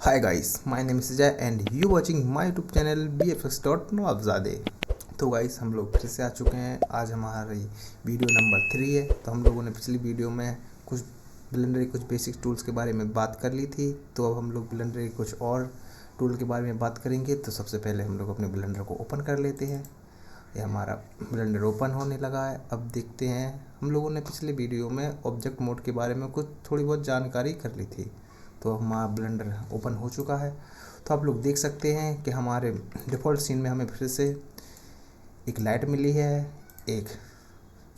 Hi guys, my name is Ajay and you watching my YouTube channel bfx.nawabzade। तो guys हम लोग फिर से आ चुके हैं। आज हमारी वीडियो नंबर 3 है। तो हम लोगों ने पिछली वीडियो में कुछ ब्लेंडर के कुछ बेसिक टूल्स के बारे में बात कर ली थी। तो अब हम लोग ब्लेंडर के कुछ और टूल के बारे में बात करेंगे। तो सबसे पहले हम लोग अपने ब्लेंडर को ओपन कर लेते हैं। ये हमारा ब्लेंडर ओपन होने लगा है। अब देखते हैं, हम लोगों ने पिछले वीडियो में ऑब्जेक्ट मोड के बारे में कुछ थोड़ी बहुत जानकारी कर ली थी। तो हमारा ब्लेंडर ओपन हो चुका है। तो आप लोग देख सकते हैं कि हमारे डिफ़ॉल्ट सीन में हमें फिर से एक लाइट मिली है, एक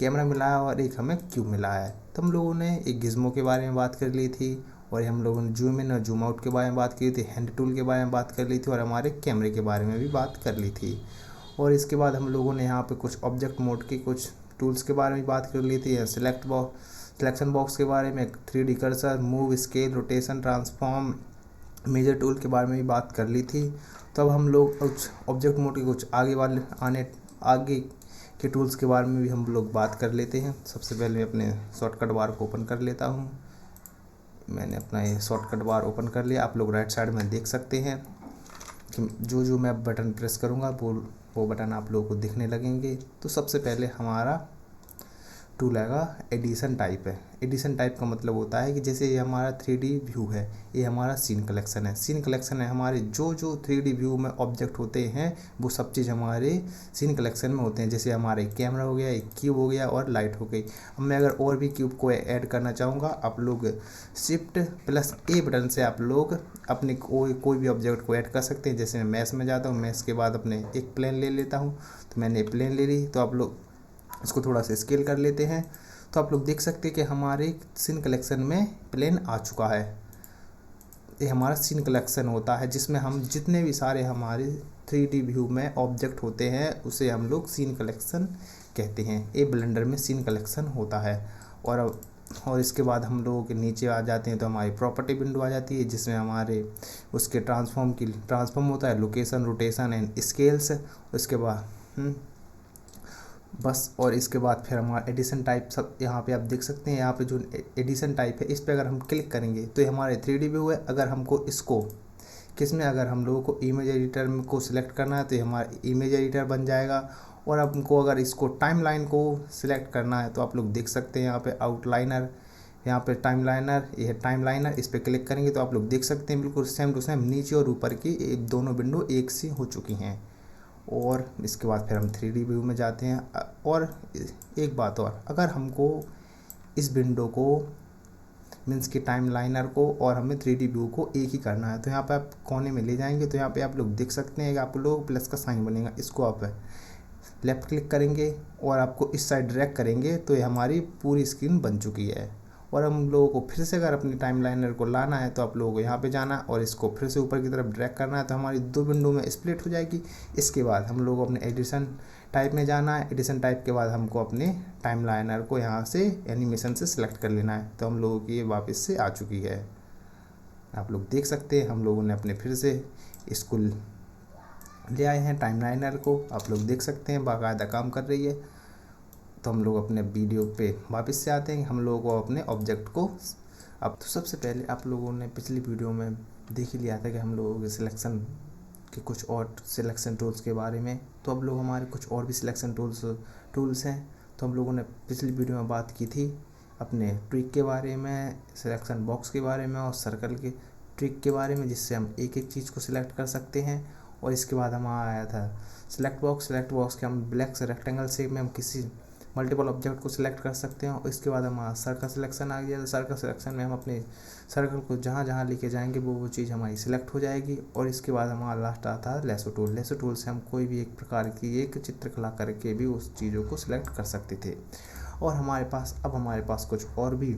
कैमरा मिला है और एक हमें क्यूब मिला है। तो हम लोगों ने एक गिज़्मो के बारे में बात कर ली थी और हम लोगों ने जूम इन और जूम आउट के बारे में बात की थी, हैंड टूल के बारे में बात कर ली थी और हमारे कैमरे के बारे में भी बात कर ली थी। और इसके बाद हम लोगों ने यहाँ पे कुछ ऑब्जेक्ट मोड के कुछ टूल्स के बारे में बात कर ली थी। सिलेक्शन बॉक्स के बारे में, 3D cursor, move, scale, rotation, transform, measure tool के बारे में भी बात कर ली थी। तो अब हम लोग कुछ ऑब्जेक्ट मोड के कुछ आगे के टूल्स के बारे में भी हम लोग बात कर लेते हैं। सबसे पहले मैं अपने शॉर्टकट बार को ओपन कर लेता हूँ। मैंने अपना ये शॉर्टकट बार ओपन कर लिया। आप लोग राइट साइड में देख सकते हैं कि जो मैं बटन प्रेस करूँगा वो बटन आप लोगों को दिखने लगेंगे। तो सबसे पहले हमारा टूल आएगा एडिशन टाइप है। एडिशन टाइप का मतलब होता है कि जैसे ये हमारा 3D व्यू है, ये हमारा सीन कलेक्शन है। सीन कलेक्शन है हमारे जो 3D व्यू में ऑब्जेक्ट होते हैं वो सब चीज़ हमारे सीन कलेक्शन में होते हैं। जैसे हमारा एक कैमरा हो गया, एक क्यूब हो गया और लाइट हो गई। अब मैं अगर और भी क्यूब को ऐड करना चाहूँगा, आप लोग Shift+A बटन से आप लोग अपने कोई भी ऑब्जेक्ट को ऐड कर सकते हैं। जैसे मैं मैश में जाता हूँ, मैश के बाद अपने एक प्लेन ले लेता हूँ। तो मैंने प्लेन ले ली। तो आप लोग इसको थोड़ा सा स्केल कर लेते हैं। तो आप लोग देख सकते हैं कि हमारे सीन कलेक्शन में प्लेन आ चुका है। ये हमारा सीन कलेक्शन होता है जिसमें हम जितने भी सारे हमारे 3D व्यू में ऑब्जेक्ट होते हैं उसे हम लोग सीन कलेक्शन कहते हैं। ये ब्लेंडर में सीन कलेक्शन होता है। और इसके बाद हम लोगों के नीचे आ जाते हैं तो हमारी प्रॉपर्टी विंडो आ जाती है जिसमें हमारे उसके ट्रांसफॉर्म होता है, लोकेशन, रोटेशन एंड स्केल्स। उसके बाद बस, और इसके बाद फिर हमारा एडिशन टाइप सब यहाँ पे आप देख सकते हैं। यहाँ पे जो एडिशन टाइप है इस पर अगर हम क्लिक करेंगे तो ये हमारे 3D व्यू है। अगर हमको इसको अगर हम लोगों को इमेज एडिटर में को सिलेक्ट करना है तो ये हमारा इमेज एडिटर बन जाएगा। और हमको अगर इसको टाइमलाइन को सिलेक्ट करना है तो आप लोग देख सकते हैं यहाँ पे आउटलाइनर, यहाँ पे टाइमलाइनर, ये है टाइमलाइनर। इस पर क्लिक करेंगे तो आप लोग देख सकते हैं बिल्कुल सेम टू सेम नीचे और ऊपर की दोनों विंडो एक सी हो चुकी हैं। और इसके बाद फिर हम 3D व्यू में जाते हैं। और एक बात और, अगर हमको इस विंडो को मीन्स कि टाइमलाइनर को और हमें 3D व्यू को एक ही करना है तो यहाँ पे आप कोने में ले जाएंगे तो यहाँ पे आप लोग देख सकते हैं कि आप लोग प्लस का साइन बनेगा। इसको आप लेफ़्ट क्लिक करेंगे और आपको इस साइड ड्रैग करेंगे तो ये हमारी पूरी स्क्रीन बन चुकी है। और हम लोगों को फिर से अगर अपनी टाइमलाइनर को लाना है तो आप लोगों को यहाँ पे जाना और इसको फिर से ऊपर की तरफ ड्रैग करना है तो हमारी दो विंडो में स्प्लिट हो जाएगी। इसके बाद हम लोगों को अपने एडिशन टाइप में जाना है। एडिशन टाइप के बाद हमको अपने टाइमलाइनर को यहाँ से एनिमेशन से सिलेक्ट कर लेना है। तो हम लोगों की ये वापस से आ चुकी है। आप लोग देख सकते हैं हम लोगों ने अपने फिर से इसको ले आए हैं टाइमलाइनर को। आप लोग देख सकते हैं बाकायदा काम कर रही है। तो हम लोग अपने वीडियो पे वापस से आते हैं। हम लोगों को अपने ऑब्जेक्ट को अब तो सबसे पहले आप लोगों ने पिछली वीडियो में देख ही लिया था कि हम लोगों के सिलेक्शन के कुछ और सिलेक्शन टूल्स के बारे में। तो अब लोग हमारे कुछ और भी सिलेक्शन टूल्स हैं। तो हम लोगों ने पिछली वीडियो में बात की थी अपने ट्रिक के बारे में, सिलेक्शन बॉक्स के बारे में और सर्कल के ट्रिक के बारे में, जिससे हम एक एक चीज़ को सिलेक्ट कर सकते हैं। और इसके बाद हमारा आया था सिलेक्ट बॉक्स के हम ब्लैक से रेक्टेंगल शेप में हम किसी मल्टीपल ऑब्जेक्ट को सिलेक्ट कर सकते हैं। और इसके बाद हमारा सर्कल सिलेक्शन आ गया। तो सर्कल सिलेक्शन में हम अपने सर्कल को जहाँ जहाँ लेके जाएंगे वो चीज़ हमारी सिलेक्ट हो जाएगी। और इसके बाद हमारा लास्ट आता है लेसो टूल से हम कोई भी एक प्रकार की एक चित्रकला करके भी उस चीज़ों को सिलेक्ट कर सकते थे। और हमारे पास कुछ और भी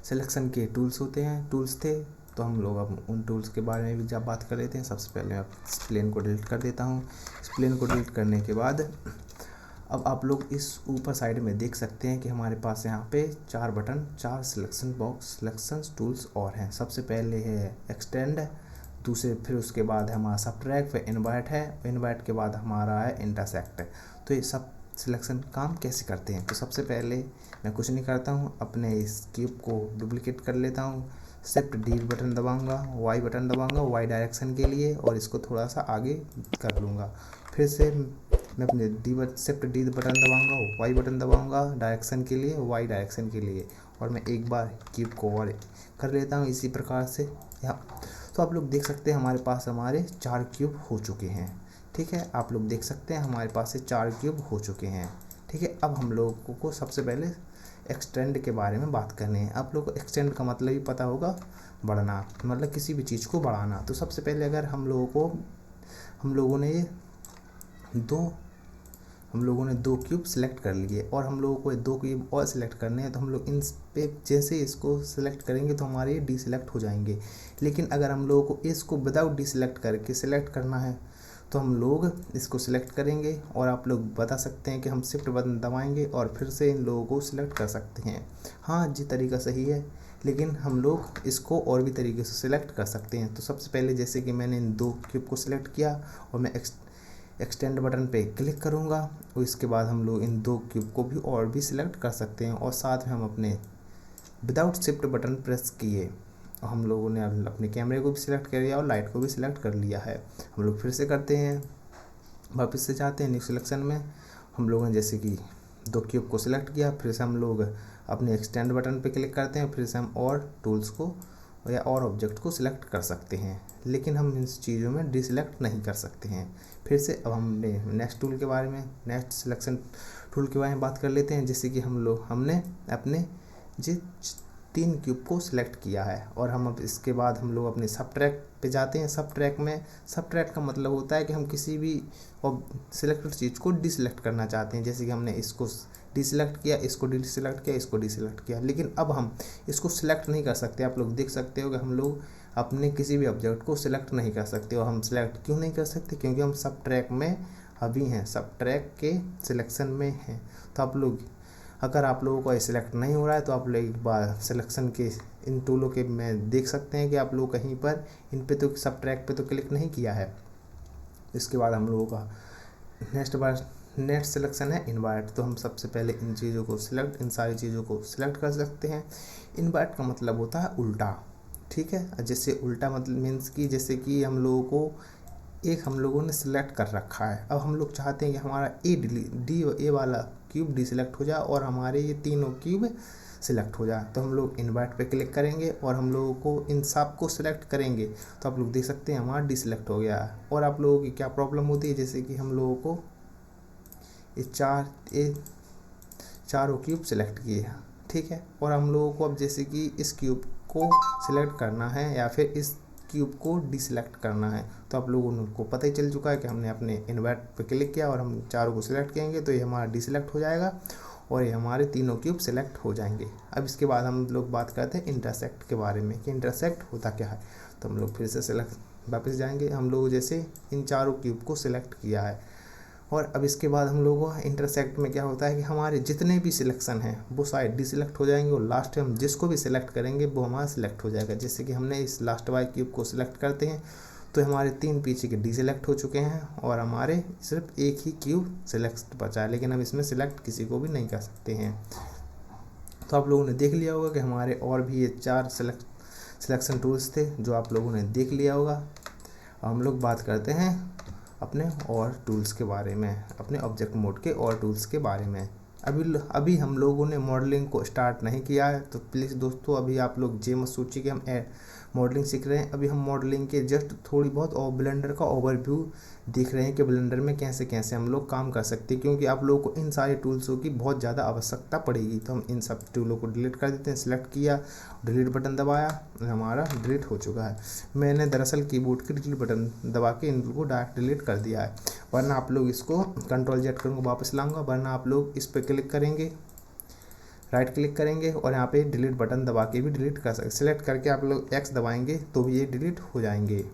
सिलेक्शन के टूल्स थे। तो हम लोग अब उन टूल्स के बारे में भी जब बात कर लेते हैं। सबसे पहले मैं इस प्लेन को डिलीट कर देता हूँ। इस प्लेन को डिलीट करने के बाद अब आप लोग इस ऊपर साइड में देख सकते हैं कि हमारे पास यहाँ पे 4 बटन, 4 सिलेक्शन टूल्स और हैं। सबसे पहले है एक्सटेंड, दूसरे फिर उसके बाद हमारा सबट्रैक्ट, फिर इन्वर्ट है, इन्वर्ट के बाद हमारा है इंटरसेक्ट। तो ये सब सिलेक्शन काम कैसे करते हैं। तो सबसे पहले मैं कुछ नहीं करता हूँ, अपने इस क्यूब को डुप्लिकेट कर लेता हूँ। शिफ्ट डी बटन दबाऊंगा, वाई बटन दबाऊंगा वाई डायरेक्शन के लिए, और इसको थोड़ा सा आगे कर लूँगा। फिर से मैं अपने शिफ्ट डी बटन दबाऊंगा, वाई बटन दबाऊंगा डायरेक्शन के लिए, वाई डायरेक्शन के लिए, और मैं एक बार क्यूब को और कर लेता हूँ इसी प्रकार से। यहाँ तो आप लोग देख सकते हैं हमारे पास हमारे 4 क्यूब हो चुके हैं। ठीक है, आप लोग देख सकते हैं हमारे पास से 4 क्यूब हो चुके हैं। ठीक है, अब हम लोगों को सबसे पहले एक्सटेंड के बारे में बात करनी है। आप लोग को एक्सटेंड का मतलब ही पता होगा, बढ़ना, मतलब किसी भी चीज़ को बढ़ाना। तो सबसे पहले अगर हम लोगों ने दो क्यूब सेलेक्ट कर लिए और हम लोगों को 2 क्यूब और सेलेक्ट करने हैं, तो हम लोग इन पे जैसे इसको सेलेक्ट करेंगे तो हमारे ये डीसेलेक्ट हो जाएंगे। लेकिन अगर हम लोगों को इसको विदाउट डीसेलेक्ट करके सेलेक्ट करना है तो हम लोग इसको सिलेक्ट करेंगे, और आप लोग बता सकते हैं कि हम शिफ्ट बटन दबाएंगे और फिर से इन लोगों को सिलेक्ट कर सकते हैं। हाँ जी, तरीका सही है, लेकिन हम लोग इसको और भी तरीके से सिलेक्ट कर सकते हैं। तो सबसे पहले जैसे कि मैंने इन 2 क्यूब को सिलेक्ट किया और मैं एक्सटेंड बटन पे क्लिक करूँगा, और इसके बाद हम लोग इन 2 क्यूब को भी और भी सिलेक्ट कर सकते हैं, और साथ में हम अपने विदाउट शिफ्ट बटन प्रेस किए हम लोगों ने अपने कैमरे को भी सिलेक्ट कर लिया और लाइट को भी सिलेक्ट कर लिया है। हम लोग फिर से करते हैं, वापस से जाते हैं न्यू सिलेक्शन में। हम लोगों ने जैसे कि 2 क्यूब को सिलेक्ट किया, फिर से हम लोग अपने एक्सटेंड बटन पे क्लिक करते हैं, फिर से हम और टूल्स को या और ऑब्जेक्ट को सिलेक्ट कर सकते हैं, लेकिन हम इन चीज़ों में डिसलेक्ट नहीं कर सकते हैं। फिर से अब हमने नेक्स्ट टूल के बारे में, नेक्स्ट सिलेक्शन टूल के बारे में बात कर लेते हैं। जैसे कि हमने अपने 3 क्यूब को सिलेक्ट किया है, और हम अब इसके बाद हम लोग अपने सब ट्रैक पे जाते हैं। सब ट्रैक का मतलब होता है कि हम किसी भी सिलेक्टेड चीज़ को डिसलेक्ट करना चाहते हैं। जैसे कि हमने इसको डिसलेक्ट किया, इसको डिसलेक्ट किया, इसको डिसलेक्ट किया, लेकिन अब हम इसको सिलेक्ट नहीं कर सकते। आप लोग देख सकते हो कि हम लोग अपने किसी भी ऑब्जेक्ट को सिलेक्ट नहीं कर सकते, और हम सिलेक्ट क्यों नहीं कर सकते, क्योंकि हम सब ट्रैक में अभी हैं, सब ट्रैक के सिलेक्शन में हैं। तो अगर आप लोगों को सिलेक्ट नहीं हो रहा है तो आप लोग एक बार सिलेक्शन के इन टूलों के में देख सकते हैं कि आप लोग कहीं पर इन पे तो सब ट्रैक पे तो क्लिक नहीं किया है। इसके बाद हम लोगों का नेक्स्ट सिलेक्शन है इन्वर्ट। तो हम सबसे पहले इन सारी चीज़ों को सिलेक्ट कर सकते हैं। इन्वर्ट का मतलब होता है उल्टा। ठीक है, जैसे उल्टा मतलब मीन्स कि जैसे कि हम लोगों ने सिलेक्ट कर रखा है, अब हम लोग चाहते हैं कि हमारा ए वाला क्यूब डिसेलेक्ट हो जाए और हमारे ये तीनों क्यूब सिलेक्ट हो जाए। तो हम लोग इन्वर्ट पे क्लिक करेंगे और हम लोगों को इन सब को सिलेक्ट करेंगे, तो आप लोग देख सकते हैं हमारा डिसेलेक्ट हो गया है। और आप लोगों की क्या प्रॉब्लम होती है, जैसे कि हम लोगों को ये चारों क्यूब सिलेक्ट किए हैं। ठीक है, और हम लोगों को अब जैसे कि इस क्यूब को सिलेक्ट करना है या फिर इस क्यूब को डिसलेक्ट करना है, तो आप लोगों को पता ही चल चुका है कि हमने अपने इन्वर्ट पे क्लिक किया और हम चारों को सिलेक्ट करेंगे तो ये हमारा डिसलेक्ट हो जाएगा और ये हमारे तीनों क्यूब सिलेक्ट हो जाएंगे। अब इसके बाद हम लोग बात करते हैं इंटरसेक्ट के बारे में कि इंटरसेक्ट होता क्या है। तो हम लोग फिर से वापस जाएंगे। हम लोग जैसे इन चारों क्यूब को सिलेक्ट किया है, और अब इसके बाद हम लोगों को इंटरसेक्ट में क्या होता है कि हमारे जितने भी सिलेक्शन हैं वो सारे डिसलेक्ट हो जाएंगे, और लास्ट में हम जिसको भी सिलेक्ट करेंगे वो हमारा सिलेक्ट हो जाएगा। जैसे कि हमने इस लास्ट वाले क्यूब को सिलेक्ट करते हैं तो हमारे 3 पीछे के डिसलेक्ट हो चुके हैं और हमारे सिर्फ एक ही क्यूब सिलेक्ट बचा है, लेकिन हम इसमें सिलेक्ट किसी को भी नहीं कर सकते हैं। तो आप लोगों ने देख लिया होगा कि हमारे और भी ये 4 सिलेक्शन टूल्स थे जो आप लोगों ने देख लिया होगा। हम लोग बात करते हैं अपने और टूल्स के बारे में, अपने ऑब्जेक्ट मोड के और टूल्स के बारे में। अभी हम लोगों ने मॉडलिंग को स्टार्ट नहीं किया है, तो प्लीज़ दोस्तों अभी आप लोग ये मत सोचिए कि हम मॉडलिंग सीख रहे हैं। अभी हम मॉडलिंग के जस्ट थोड़ी बहुत और ब्लेंडर का ओवरव्यू देख रहे हैं कि ब्लेंडर में कैसे कैसे हम लोग काम कर सकते हैं, क्योंकि आप लोगों को इन सारे टूल्सों की बहुत ज़्यादा आवश्यकता पड़ेगी। तो हम इन सब टूलों को डिलीट कर देते हैं। सिलेक्ट किया, डिलीट बटन दबाया, हमारा डिलीट हो चुका है। मैंने दरअसल कीबोर्ड के डिलीट बटन दबा के इनको डायरेक्ट डिलीट कर दिया है, वरना आप लोग इसको Ctrl+Z करूँगा वापस लाऊंगा, वरना आप लोग इस पर क्लिक करेंगे, राइट क्लिक करेंगे और यहाँ पे डिलीट बटन दबा के भी डिलीट कर सकते। सिलेक्ट करके आप लोग X दबाएंगे तो भी ये डिलीट हो जाएंगे।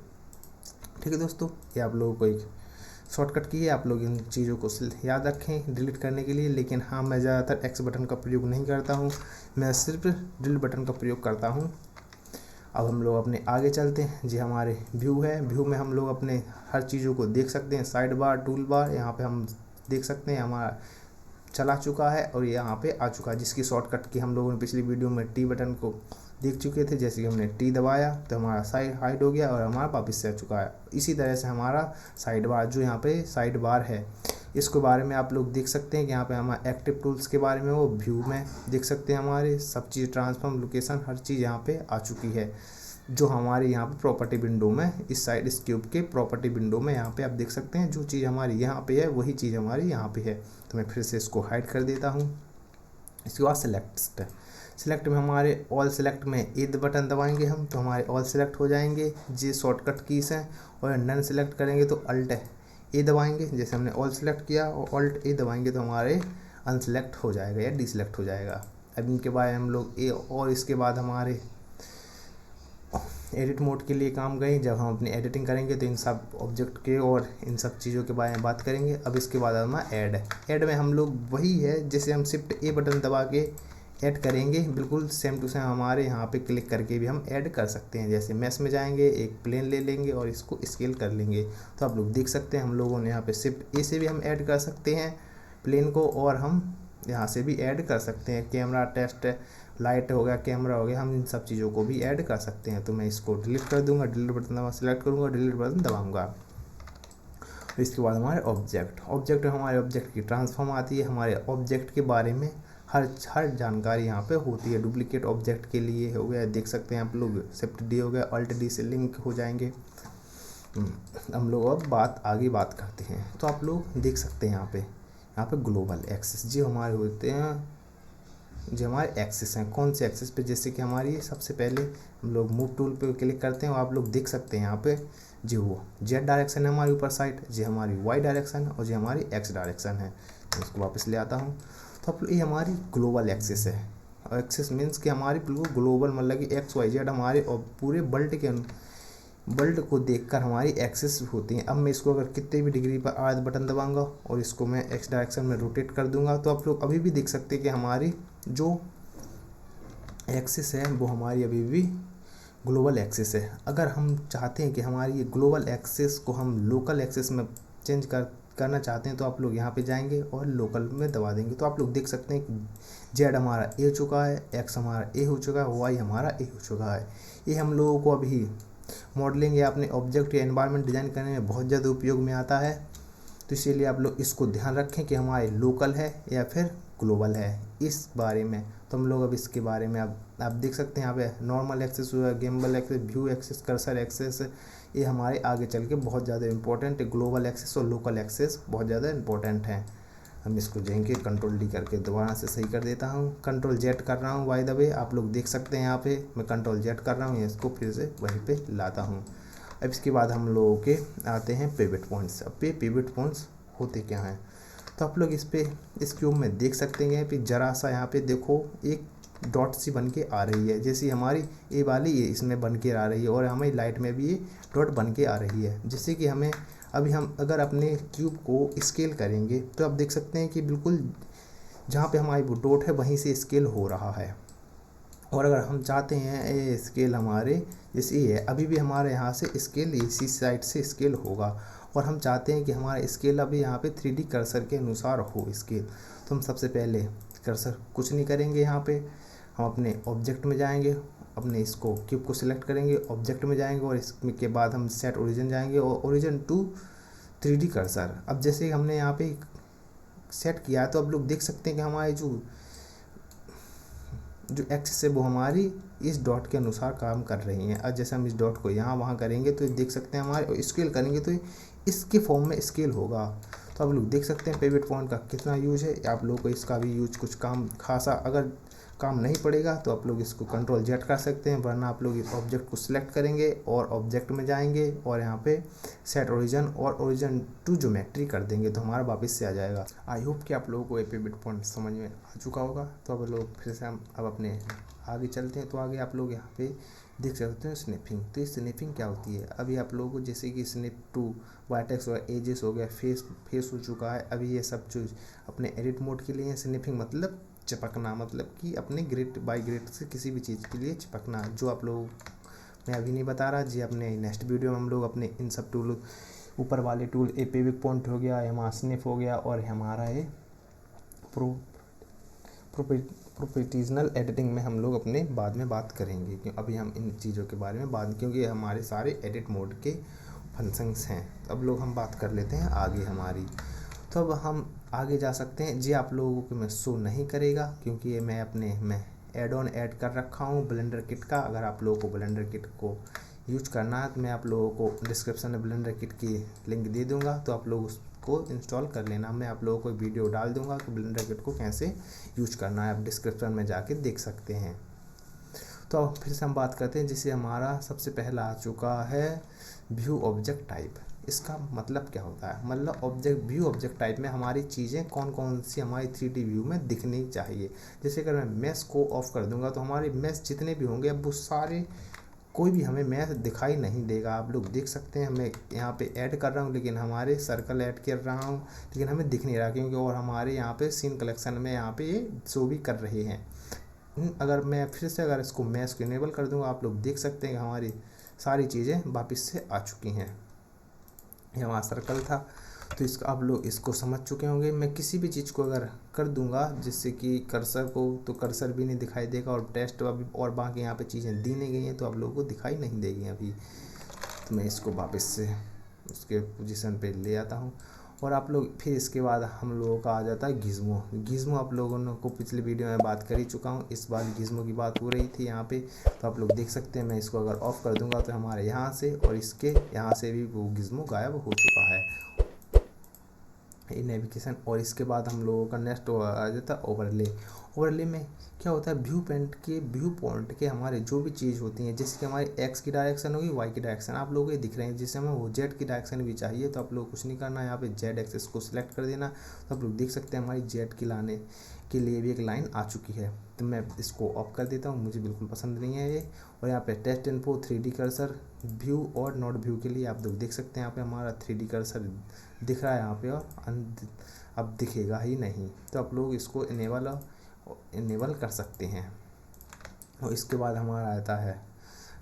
ठीक है दोस्तों, ये आप लोगों को एक शॉर्टकट की है, आप लोग इन चीज़ों को याद रखें डिलीट करने के लिए। लेकिन हाँ, मैं ज़्यादातर X बटन का प्रयोग नहीं करता हूँ, मैं सिर्फ डिलीट बटन का प्रयोग करता हूँ। अब हम लोग अपने आगे चलते हैं। जी हमारे व्यू है, व्यू में हम लोग अपने हर चीज़ों को देख सकते हैं। साइड बार, टूल बार, यहाँ पे हम देख सकते हैं हमारा चला चुका है और ये यहाँ पे आ चुका है, जिसकी शॉर्टकट की हम लोगों ने पिछली वीडियो में T बटन को देख चुके थे। जैसे कि हमने टी दबाया तो हमारा साइड हाइड हो गया और हमारा वापस से आ चुका है। इसी तरह से हमारा साइड बार, जो यहाँ पे साइड बार है, इसके बारे में आप लोग देख सकते हैं कि यहाँ पे हमारे एक्टिव टूल्स के बारे में वो व्यू में देख सकते हैं। हमारे सब चीज़ ट्रांसफॉर्म लोकेशन हर चीज़ यहाँ पे आ चुकी है, जो हमारी यहाँ पे प्रॉपर्टी विंडो में इस साइड इस क्यूब के प्रॉपर्टी विंडो में यहाँ पे आप देख सकते हैं। जो चीज़ हमारी यहाँ पे है वही चीज़ हमारी यहाँ पे है। तो मैं फिर से इसको हाइड कर देता हूँ। इसके बाद सिलेक्ट में हमारे ऑल सेलेक्ट में ए बटन दबाएंगे हम तो हमारे ऑल सेलेक्ट हो जाएंगे। ये शॉर्टकट कीज हैं। और नन सेलेक्ट करेंगे तो अल्ट ए दबाएंगे। जैसे हमने ऑल सेलेक्ट किया और अल्ट ए दबाएंगे तो हमारे अनसेलेक्ट हो जाएगा या डिसलेक्ट हो जाएगा। अब इनके बाद हम लोग ए, और इसके बाद हमारे एडिट मोड के लिए काम गए। जब हम अपनी एडिटिंग करेंगे तो इन सब ऑब्जेक्ट के और इन सब चीज़ों के बारे में बात करेंगे। अब इसके बाद हमारा ऐड में हम लोग वही है, जैसे हम शिफ्ट ए बटन दबा के ऐड करेंगे, बिल्कुल सेम टू सेम हमारे यहाँ पे क्लिक करके भी हम ऐड कर सकते हैं। जैसे मैश में जाएंगे, एक प्लेन ले लेंगे और इसको स्केल कर लेंगे। तो आप लोग देख सकते हैं हम लोगों ने यहाँ पे शिफ्ट ए से भी हम ऐड कर सकते हैं प्लेन को, और हम यहाँ से भी ऐड कर सकते हैं। कैमरा टेस्ट लाइट हो गया, कैमरा हो गया, हम इन सब चीज़ों को भी ऐड कर सकते हैं। तो मैं इसको डिलीट कर दूंगा, डिलीट बटन दबा सेलेक्ट करूँगा, डिलीट बटन दबाऊँगा। इसके बाद हमारे ऑब्जेक्ट में हमारे ऑब्जेक्ट की ट्रांसफॉर्म आती है। हमारे ऑब्जेक्ट के बारे में हर जानकारी यहाँ पे होती है। डुप्लीकेट ऑब्जेक्ट के लिए हो गया, देख सकते हैं आप लोग, शिफ्ट डी हो गया, अल्ट डी से लिंक हो जाएंगे। हम लोग अब आगे बात करते हैं। तो आप लोग देख सकते हैं यहाँ पे ग्लोबल एक्सेस जो हमारे होते हैं, जो हमारे एक्सेस हैं, कौन से एक्सेस पे, जैसे कि हमारी सबसे पहले हम लोग मूव टूल पे क्लिक करते हैं और आप लोग देख सकते हैं यहाँ पे जो वो जेड डायरेक्शन है हमारी ऊपर साइड, जो हमारी वाई डायरेक्शन और जो हमारी एक्स डायरेक्शन है। तो इसको वापस ले आता हूँ। तो आप ये हमारी ग्लोबल एक्सेस है। और एक्सेस मीन्स कि हमारी बिल्कुल ग्लोबल, मतलब कि एक्स वाई जेड हमारे और पूरे वर्ल्ड को देखकर हमारी एक्सेस होती हैं। अब मैं इसको अगर कितने भी डिग्री पर आध बटन दबाऊंगा और इसको मैं एक्स डायरेक्शन में रोटेट कर दूंगा तो आप लोग अभी भी देख सकते हैं कि हमारी जो एक्सेस है वो हमारी अभी भी ग्लोबल एक्सेस है। अगर हम चाहते हैं कि हमारी ये ग्लोबल एक्सेस को हम लोकल एक्सेस में चेंज करना चाहते हैं तो आप लोग यहाँ पे जाएंगे और लोकल में दबा देंगे। तो आप लोग देख सकते हैं कि जेड हमारा ए हो चुका है, एक्स हमारा ए हो चुका है, वाई हमारा ए हो चुका है। ये हम लोगों को अभी मॉडलिंग या अपने ऑब्जेक्ट या एनवायरनमेंट डिज़ाइन करने में बहुत ज़्यादा उपयोग में आता है। तो इसीलिए आप लोग इसको ध्यान रखें कि हमारे लोकल है या फिर ग्लोबल है इस बारे में। तो हम लोग अब इसके बारे में आप देख सकते हैं यहाँ पे नॉर्मल एक्सेस हुआ, gimbal axes, view axes, cursor axes, ये हमारे आगे चल के बहुत ज़्यादा इंपॉर्टेंट है। ग्लोबल एक्सेस और लोकल एक्सेस बहुत ज़्यादा इंपॉर्टेंट हैं। हम इसको जाएंगे कंट्रोल डी करके दोबारा से सही कर देता हूँ। कंट्रोल जेड कर रहा हूँ, बाय द वे आप लोग देख सकते हैं यहाँ पे मैं कंट्रोल जेड कर रहा हूँ, इसको फिर से वहीं पे लाता हूँ। अब इसके बाद हम लोगों के आते हैं पिवट पॉइंट्स। अब पे पिवट पॉइंट्स होते क्या हैं तो आप लोग इस क्यूब में देख सकते हैं कि जरा सा यहाँ पे देखो एक डॉट सी बन के आ रही है, जैसी हमारी ए वाली ये इसमें बन के आ रही है और हमारी लाइट में भी ये डॉट बन के आ रही है। जिससे कि हमें अभी हम अगर अपने क्यूब को स्केल करेंगे तो आप देख सकते हैं कि बिल्कुल जहाँ पे हमारी वो डॉट है वहीं से स्केल हो रहा है। और अगर हम चाहते हैं ये स्केल हमारे जैसे ये है, अभी भी हमारे यहाँ से स्केल इसी साइड से स्केल होगा और हम चाहते हैं कि हमारा स्केल अभी यहाँ पे 3D कर्सर के अनुसार हो स्केल। तो हम सबसे पहले कर्सर कुछ नहीं करेंगे, यहाँ पे हम अपने ऑब्जेक्ट में जाएंगे, अपने इसको क्यूब को सिलेक्ट करेंगे, ऑब्जेक्ट में जाएंगे और इसके बाद हम सेट ओरिजिन जाएंगे और ओरिजिन टू 3D कर्सर। अब जैसे हमने यहाँ पे सेट किया तो अब लोग देख सकते हैं कि हमारे जो एक्सेस है वो हमारी इस डॉट के अनुसार काम कर रही हैं। अब जैसे हम इस डॉट को यहाँ वहाँ करेंगे तो देख सकते हैं हमारे स्केल करेंगे तो इसके फॉर्म में स्केल होगा। तो आप लोग देख सकते हैं पिवट पॉइंट का कितना यूज है। आप लोगों को इसका भी यूज कुछ काम खासा अगर काम नहीं पड़ेगा तो आप लोग इसको कंट्रोल जेड कर सकते हैं, वरना आप लोग इस ऑब्जेक्ट को सिलेक्ट करेंगे और ऑब्जेक्ट में जाएंगे और यहाँ पे सेट ओरिजिन और ओरिजिन टू ज्योमेट्री कर देंगे तो हमारा वापस से आ जाएगा। आई होप कि आप लोगों को ये पिवट पॉइंट समझ में आ चुका होगा। तो अब लोग फिर से हम अब अपने आगे चलते हैं। तो आगे आप लोग यहाँ पे देख सकते हैं स्निपिंग। तो ये स्निपिंग क्या होती है, अभी आप लोगों को जैसे कि स्निप टू वर्टेक्स और एजेस हो गया, फेस हो चुका है। अभी ये सब चीज़ अपने एडिट मोड के लिए स्निपिंग मतलब चिपकना, मतलब कि अपने ग्रिड बाय ग्रिड से किसी भी चीज़ के लिए चिपकना, जो आप लोग मैं अभी नहीं बता रहा जी, अपने नेक्स्ट वीडियो में हम लोग अपने इन सब टूल ऊपर वाले टूल ए पिवट पॉइंट हो गया, हमारा स्निप हो गया और हमारा ये प्रोफेशनल एडिटिंग में हम लोग अपने बाद में बात करेंगे, क्यों अभी हम इन चीज़ों के बारे में क्योंकि ये हमारे सारे एडिट मोड के फंक्शंस हैं। अब लोग हम बात कर लेते हैं आगे हमारी। तो अब हम आगे जा सकते हैं। जी आप लोगों को मैं शो नहीं करेगा क्योंकि ये मैं एड ऑन ऐड कर रखा हूँ ब्लेंडर किट का। अगर आप लोगों को ब्लेंडर किट को यूज करना है तो मैं आप लोगों को डिस्क्रिप्शन में ब्लेंडर किट की लिंक दे दूँगा, तो आप लोग उसको इंस्टॉल कर लेना। मैं आप लोगों को वीडियो डाल दूँगा कि ब्लेंडर किट को कैसे यूज करना है, आप डिस्क्रिप्शन में जाके देख सकते हैं। तो अब फिर से हम बात करते हैं, जिसे हमारा सबसे पहला आ चुका है व्यू ऑब्जेक्ट टाइप। इसका मतलब क्या होता है? मतलब व्यू ऑब्जेक्ट टाइप में हमारी चीज़ें कौन कौन सी हमारी 3D व्यू में दिखनी चाहिए। जैसे अगर मैं मैश को ऑफ कर दूंगा तो हमारे मैश जितने भी होंगे अब वो सारे कोई भी हमें मैश दिखाई नहीं देगा। आप लोग देख सकते हैं मैं यहाँ पे ऐड कर रहा हूँ लेकिन हमारे सर्कल ऐड कर रहा हूँ लेकिन हमें दिख नहीं रहा, क्योंकि और हमारे यहाँ पे सीन कलेक्शन में यहाँ पे ये शो भी कर रहे हैं। अगर मैं फिर से अगर इसको मैश को इनेबल कर दूंगा, आप लोग देख सकते हैं कि हमारी सारी चीज़ें वापस से आ चुकी हैं। ये हमारा सर्कल था, तो इसका आप लोग इसको समझ चुके होंगे। मैं किसी भी चीज़ को अगर कर दूंगा जिससे कि कर्सर को, तो कर्सर भी नहीं दिखाई देगा और टेस्ट अभी और बाकी यहाँ पे चीज़ें दी नहीं गई हैं तो आप लोगों को दिखाई नहीं देगी अभी। तो मैं इसको वापस से उसके पोजीशन पे ले आता हूँ और आप लोग फिर इसके बाद हम लोगों का आ जाता है गिज़्मो। गिज़्मो आप लोगों को पिछले वीडियो में बात कर ही चुका हूँ, इस बार गिज़्मो की बात हो रही थी यहाँ पे। तो आप लोग देख सकते हैं मैं इसको अगर ऑफ़ कर दूंगा तो हमारे यहाँ से और इसके यहाँ से भी वो गिज़्मो गायब हो चुका है, ये नेविगेशन। और इसके बाद हम लोगों का नेक्स्ट आ जाता है ओवरले। ओवरले में क्या होता है, व्यू पॉइंट के हमारे जो भी चीज़ होती हैं, जैसे कि हमारी एक्स की डायरेक्शन होगी, वाई की डायरेक्शन आप लोगों को दिख रहे हैं, जिससे हमें वो जेड की डायरेक्शन भी चाहिए। तो आप लोग कुछ नहीं करना, यहाँ पे जेड एक्सेस को सिलेक्ट कर देना। तो आप लोग देख सकते हैं हमारी जेड की लाने के लिए भी एक लाइन आ चुकी है। तो मैं इसको ऑफ कर देता हूँ, मुझे बिल्कुल पसंद नहीं है ये। और यहाँ पे text info 3D cursor view और नॉट व्यू के लिए आप लोग देख सकते हैं यहाँ पे हमारा 3D कर्सर दिख रहा है यहाँ पे, और अब दिखेगा ही नहीं। तो आप लोग इसको इनेबल कर सकते हैं। और इसके बाद हमारा आता है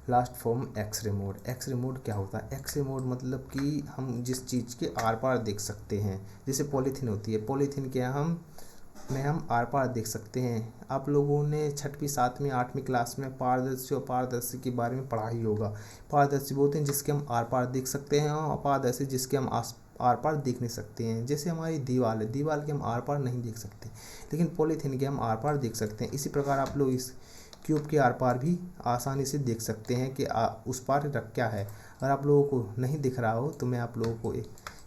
last form x-ray mode. X-ray mode क्या होता है? एक्सरे मोड मतलब कि हम जिस चीज़ के आर पार देख सकते हैं, जैसे पॉलीथीन होती है, पॉलीथीन के हम आर पार देख सकते हैं। आप लोगों ने 6वीं 7वीं 8वीं क्लास में पारदर्शी और पारदर्शी के बारे में पढ़ा ही होगा। पारदर्शी बोलते हैं जिसके हम आर पार देख सकते हैं, और अपारदर्शी जिसके हम आर पार देख नहीं सकते हैं। जैसे हमारी दीवार है, दीवार के हम आर पार नहीं देख सकते, लेकिन पॉलीथीन के हम आर पार देख सकते हैं। इसी प्रकार आप लोग इस क्यूब के आर पार भी आसानी से देख सकते हैं कि उस पार रख क्या है। अगर आप लोगों को नहीं दिख रहा हो तो मैं आप लोगों को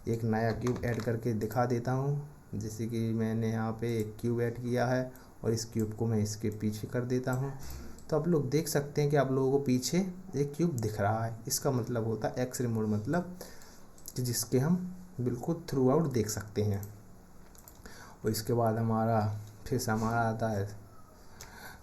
एक नया क्यूब ऐड करके दिखा देता हूँ। जैसे कि मैंने यहाँ पे एक क्यूब ऐड किया है और इस क्यूब को मैं इसके पीछे कर देता हूँ। तो आप लोग देख सकते हैं कि आप लोगों को पीछे एक क्यूब दिख रहा है। इसका मतलब होता है एक्सरे मोड, मतलब कि जिसके हम बिल्कुल थ्रू आउट देख सकते हैं। और इसके बाद फिर से हमारा आता है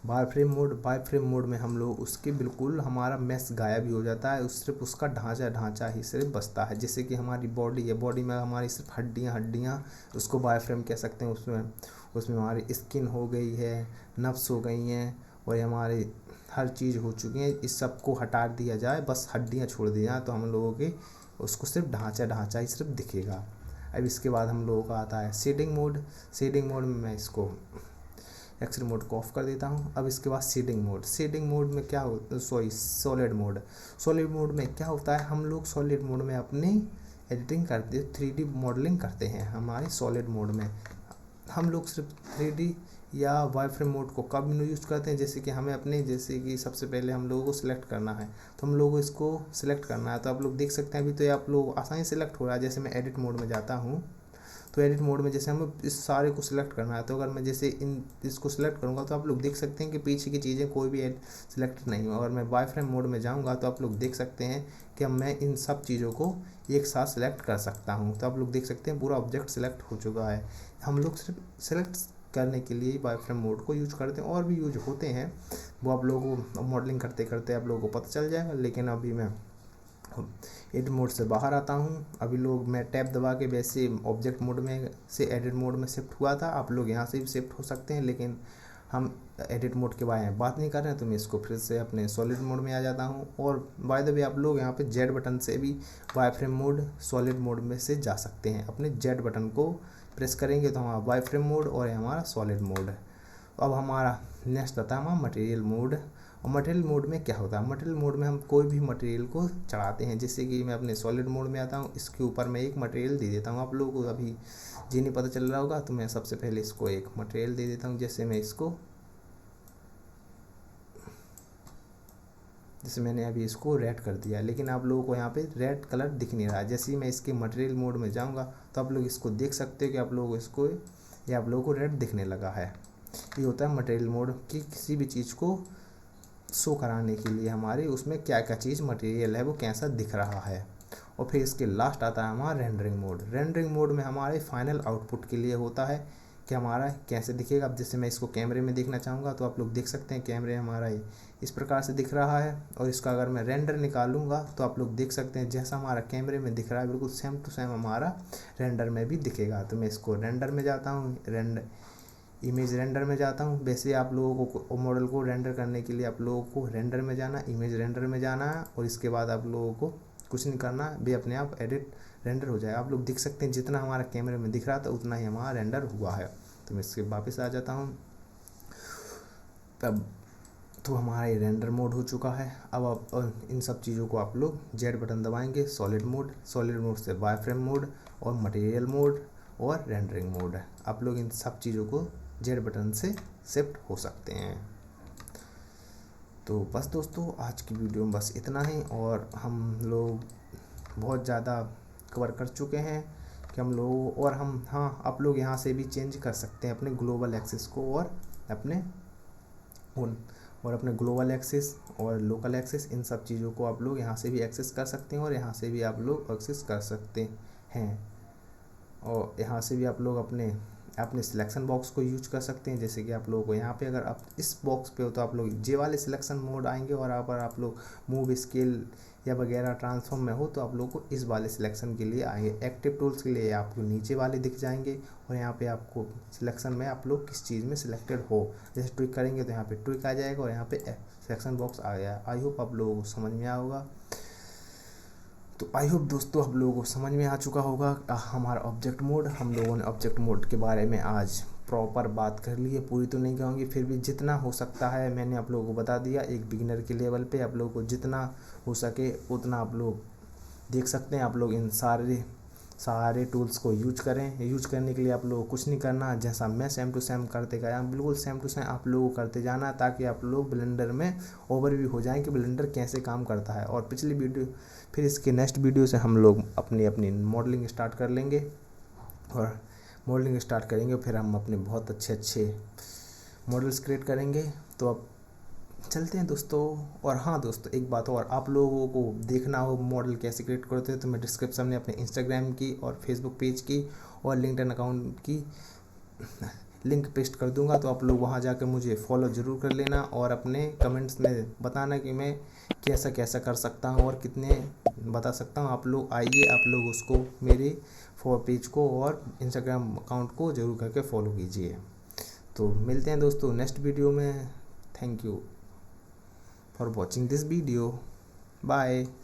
wireframe mode. Wireframe mode में हम लोग उसके बिल्कुल हमारा मैश गायब भी हो जाता है, सिर्फ उसका ढांचा ही सिर्फ बचता है। जैसे कि हमारी बॉडी है, बॉडी में हमारी सिर्फ हड्डियाँ उसको वाई फ्रेम कह सकते हैं। उसमें हमारी स्किन हो गई है, नर्व्स हो गई हैं और हमारी हर चीज़ हो चुकी है। इस सब को हटा दिया जाए, बस हड्डियाँ छोड़ दी जाए, तो हम लोगों के उसको सिर्फ ढांचा ही सिर्फ दिखेगा। अब इसके बाद हम लोगों का आता है शेडिंग मोड। शेडिंग मोड में मैं इसको एक्सरे मोड को ऑफ कर देता हूँ। अब इसके बाद शेडिंग मोड में क्या होता है, सॉलिड मोड में क्या होता है, हम लोग सॉलिड मोड में अपनी एडिटिंग करते हैं, 3D मॉडलिंग करते हैं। हमारे सॉलिड मोड में हम लोग सिर्फ 3D या वाई फ्रेम मोड को कब यूज़ करते हैं, जैसे कि जैसे कि सबसे पहले हम लोगों को सिलेक्ट करना है, तो हम लोगों को इसको सिलेक्ट करना है। तो आप लोग देख सकते हैं अभी तो ये आप लोग आसानी सिलेक्ट हो रहा है। जैसे मैं एडिट मोड में जाता हूँ, तो एडिट मोड में जैसे हमें इस सारे को सिलेक्ट करना है, तो अगर मैं जैसे इसको सिलेक्ट करूँगा तो आप लोग देख सकते हैं कि पीछे की चीज़ें कोई भी सिलेक्ट नहीं हो। अगर मैं वाई फ्रेम मोड में जाऊँगा तो आप लोग देख सकते हैं कि मैं इन सब चीज़ों को एक साथ सिलेक्ट कर सकता हूँ। तो आप लोग देख सकते हैं पूरा ऑब्जेक्ट सिलेक्ट हो चुका है। हम लोग सिर्फ सिलेक्ट करने के लिए वाई फ्रेम मोड को यूज करते हैं, और भी यूज होते हैं, वो आप लोगों को मॉडलिंग करते करते आप लोगों को पता चल जाएगा। लेकिन अभी मैं एडिट मोड से बाहर आता हूँ। अभी मैं टैब दबा के वैसे ऑब्जेक्ट मोड में से एडिट मोड में शिफ्ट हुआ था, आप लोग यहाँ से भी शिफ्ट हो सकते हैं, लेकिन हम एडिट मोड के बारे में बात नहीं कर रहे हैं। तो मैं इसको फिर से अपने सॉलिड मोड में आ जाता हूँ। और बाय द वे आप लोग यहाँ पे जेड बटन से भी wireframe mode solid mode में से जा सकते हैं। अपने जेड बटन को प्रेस करेंगे तो हमारा वाई फ्रेम मोड और हमारा सॉलिड मोड है। अब हमारा नेक्स्ट आता है हमारा मटेरियल मोड। और मटेरियल मोड में क्या होता है, मटेरियल मोड में हम कोई भी मटेरियल को चढ़ाते हैं। जैसे कि मैं अपने सॉलिड मोड में आता हूँ, इसके ऊपर मैं एक मटेरियल दे देता हूँ। आप लोगों को अभी जी नहीं पता चल रहा होगा, तो मैं सबसे पहले इसको एक मटेरियल दे देता हूँ। जैसे मैंने अभी इसको रेड कर दिया, लेकिन आप लोगों को यहाँ पे रेड कलर दिख नहीं रहा। जैसे ही मैं इसके मटेरियल मोड में जाऊँगा तो आप लोग इसको देख सकते हो कि आप लोगों को इसको या आप लोगों को रेड दिखने लगा है। ये होता है मटेरियल मोड कि किसी भी चीज़ को शो कराने के लिए हमारे उसमें क्या क्या चीज़ मटेरियल है वो कैसा दिख रहा है। और फिर इसके लास्ट आता है हमारा रेंडरिंग मोड। रेंडरिंग मोड में हमारे फाइनल आउटपुट के लिए होता है कि हमारा कैसे दिखेगा। अब जैसे मैं इसको कैमरे में देखना चाहूँगा तो आप लोग देख सकते हैं कैमरे हमारा इस प्रकार से दिख रहा है। और इसका अगर मैं रेंडर निकालूंगा तो आप लोग देख सकते हैं जैसा हमारा कैमरे में दिख रहा है बिल्कुल सेम टू सेम हमारा रेंडर में भी दिखेगा। तो मैं इसको रेंडर में जाता हूँ, इमेज रेंडर में जाता हूँ। वैसे आप लोगों को मॉडल को रेंडर करने के लिए आप लोगों को रेंडर में जाना, इमेज रेंडर में जाना है, और इसके बाद आप लोगों को कुछ नहीं करना, भी अपने आप एडिट रेंडर हो जाएगा। आप लोग देख सकते हैं जितना हमारा कैमरे में दिख रहा था उतना ही हमारा रेंडर हुआ है। तो मैं इसके वापस आ जाता हूँ। तब तो हमारा ये रेंडर मोड हो चुका है। अब आप इन सब चीज़ों को आप लोग जेड बटन दबाएंगे, सॉलिड मोड से वायरफ्रेम मोड और मटेरियल मोड और रेंडरिंग मोड है। आप लोग इन सब चीज़ों को जेड बटन से शिफ्ट हो सकते हैं। तो बस दोस्तों आज की वीडियो में बस इतना ही। और हम लोग बहुत ज़्यादा कवर कर चुके हैं कि हम लोग, और हम आप लोग यहाँ से भी चेंज कर सकते हैं अपने ग्लोबल एक्सेस को और अपने ग्लोबल एक्सेस और लोकल एक्सेस, इन सब चीज़ों को आप लोग यहाँ से भी एक्सेस कर सकते हैं और यहाँ से भी आप लोग एक्सेस कर सकते हैं। और यहाँ से भी आप लोग अपने सिलेक्शन बॉक्स को यूज कर सकते हैं। जैसे कि आप लोगों को यहाँ पे अगर आप इस बॉक्स पे हो तो आप लोग जे वाले सिलेक्शन मोड आएंगे, और अगर आप लोग मूव स्केल या वगैरह ट्रांसफॉर्म में हो तो आप लोग को इस वाले सिलेक्शन के लिए आएंगे। एक्टिव टूल्स के लिए आपको नीचे वाले दिख जाएंगे, और यहाँ पे आपको सिलेक्शन में आप लोग किस चीज़ में सिलेक्टेड हो, जैसे ट्विक करेंगे तो यहाँ पे ट्विक आ जाएगा और यहाँ पे सिलेक्शन बॉक्स आ गया। आई होप आप लोगों को समझ में आया होगा। तो आई होप दोस्तों आप लोगों को समझ में आ चुका होगा हमारा ऑब्जेक्ट मोड। हम लोगों ने ऑब्जेक्ट मोड के बारे में आज प्रॉपर बात कर ली है, पूरी तो नहीं कहूँगी, फिर भी जितना हो सकता है मैंने आप लोगों को बता दिया। एक बिगिनर के लेवल पे आप लोगों को जितना हो सके उतना आप लोग देख सकते हैं। आप लोग इन सारे टूल्स को यूज करें। यूज करने के लिए आप लोगों को कुछ नहीं करना, जैसा मैं सेम टू सेम करते गया बिल्कुल सेम टू सेम आप लोगों को करते जाना, ताकि आप लोग ब्लेंडर में ओवरव्यू हो जाएं कि ब्लेंडर कैसे काम करता है। और पिछली वीडियो फिर इसके नेक्स्ट वीडियो से हम लोग अपनी मॉडलिंग स्टार्ट कर लेंगे, और मॉडलिंग स्टार्ट करेंगे फिर हम अपने बहुत अच्छे मॉडल्स क्रिएट करेंगे। तो अब चलते हैं दोस्तों। और हाँ दोस्तों एक बात और, आप लोगों को देखना हो मॉडल कैसे क्रिएट करते हैं तो मैं डिस्क्रिप्शन में अपने इंस्टाग्राम की और फेसबुक पेज की और लिंक्डइन अकाउंट की लिंक पेस्ट कर दूंगा। तो आप लोग वहाँ जाकर मुझे फॉलो ज़रूर कर लेना और अपने कमेंट्स में बताना कि मैं कैसा कर सकता हूँ और कितने बता सकता हूँ। आप लोग आइए, आप लोग उसको मेरे पेज को और इंस्टाग्राम अकाउंट को ज़रूर करके फॉलो कीजिए। तो मिलते हैं दोस्तों नेक्स्ट वीडियो में। Thank you for watching this video. Bye.